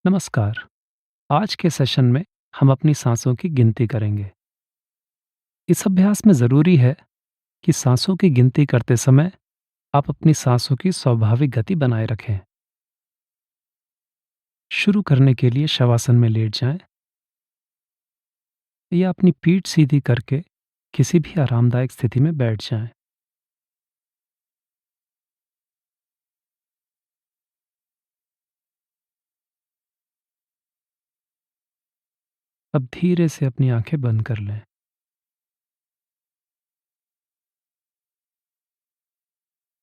नमस्कार। आज के सेशन में हम अपनी सांसों की गिनती करेंगे। इस अभ्यास में ज़रूरी है कि सांसों की गिनती करते समय आप अपनी सांसों की स्वाभाविक गति बनाए रखें। शुरू करने के लिए शवासन में लेट जाएं या अपनी पीठ सीधी करके किसी भी आरामदायक स्थिति में बैठ जाएं। अब धीरे से अपनी आंखें बंद कर लें।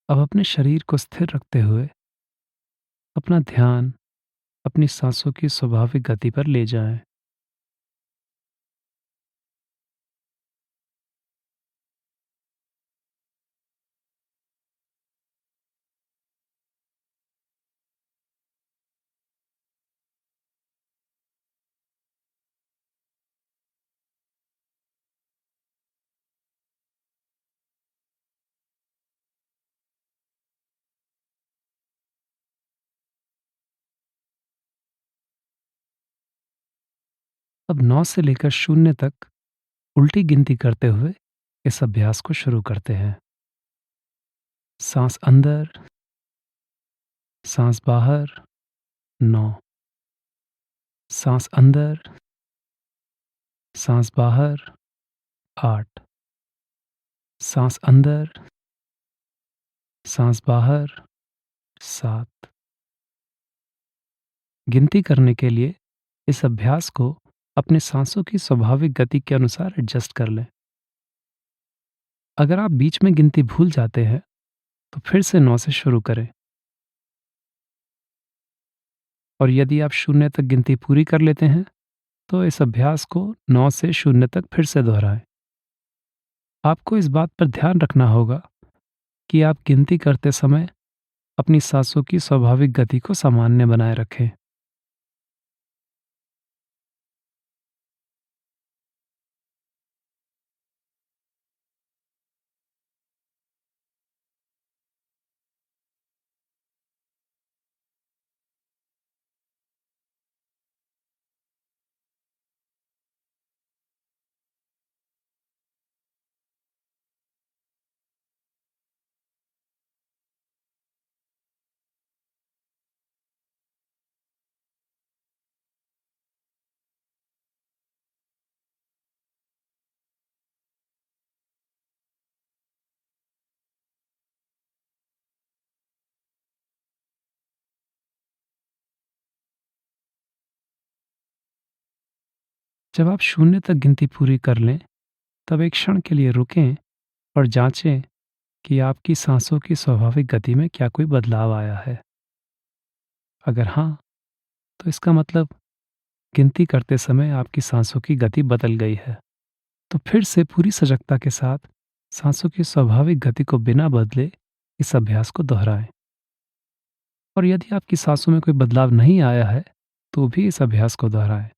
अब अपने शरीर को स्थिर रखते हुए अपना ध्यान अपनी सांसों की स्वाभाविक गति पर ले जाएं। अब 9 से लेकर 0 तक उल्टी गिनती करते हुए इस अभ्यास को शुरू करते हैं। सांस अंदर, सांस बाहर, 9। सांस अंदर, सांस बाहर, 8। सांस अंदर, सांस बाहर, 7। गिनती करने के लिए इस अभ्यास को अपने सांसों की स्वाभाविक गति के अनुसार एडजस्ट कर लें। अगर आप बीच में गिनती भूल जाते हैं तो फिर से 9 से शुरू करें, और यदि आप 0 तक गिनती पूरी कर लेते हैं तो इस अभ्यास को 9 से 0 तक फिर से दोहराएं। आपको इस बात पर ध्यान रखना होगा कि आप गिनती करते समय अपनी सांसों की स्वाभाविक गति को सामान्य बनाए रखें। जब आप 0 तक गिनती पूरी कर लें, तब एक क्षण के लिए रुकें और जांचें कि आपकी सांसों की स्वाभाविक गति में क्या कोई बदलाव आया है। अगर हाँ, तो इसका मतलब गिनती करते समय आपकी सांसों की गति बदल गई है। तो फिर से पूरी सजगता के साथ सांसों की स्वाभाविक गति को बिना बदले इस अभ्यास को दोहराएं। और यदि आपकी सांसों में कोई बदलाव नहीं आया है, तो भी इस अभ्यास को दोहराएं।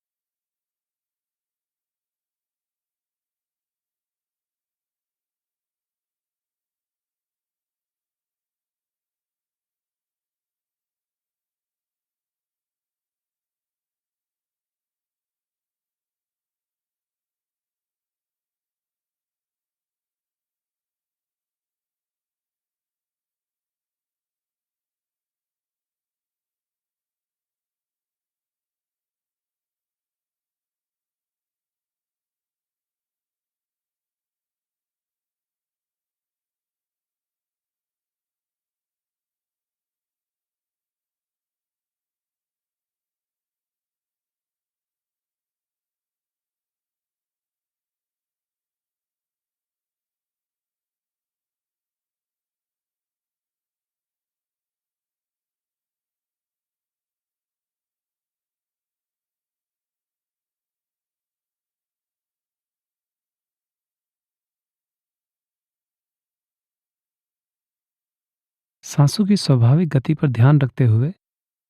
सांसों की स्वाभाविक गति पर ध्यान रखते हुए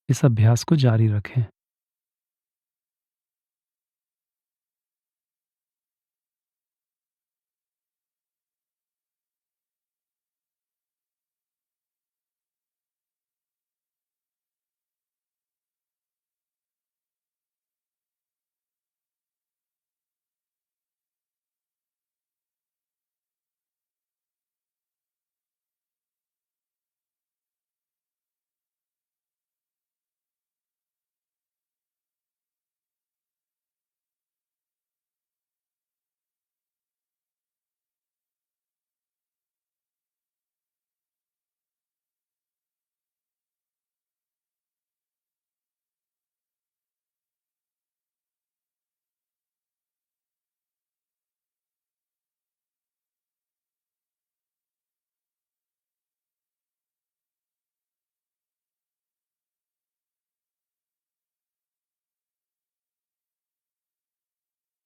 इस अभ्यास को जारी रखें।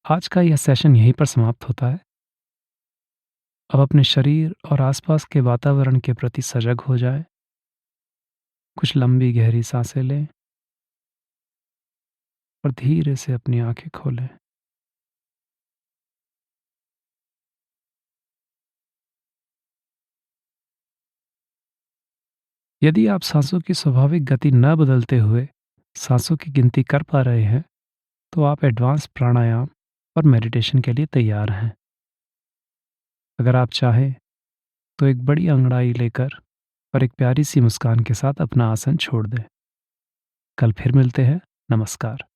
आज का यह सेशन यहीं पर समाप्त होता है। अब अपने शरीर और आसपास के वातावरण के प्रति सजग हो जाएं। कुछ लंबी गहरी सांसें लें और धीरे से अपनी आंखें खोलें। यदि आप सांसों की स्वाभाविक गति न बदलते हुए सांसों की गिनती कर पा रहे हैं, तो आप एडवांस प्राणायाम और मेडिटेशन के लिए तैयार हैं। अगर आप चाहें तो एक बड़ी अंगड़ाई लेकर और एक प्यारी सी मुस्कान के साथ अपना आसन छोड़ दें। कल फिर मिलते हैं। नमस्कार।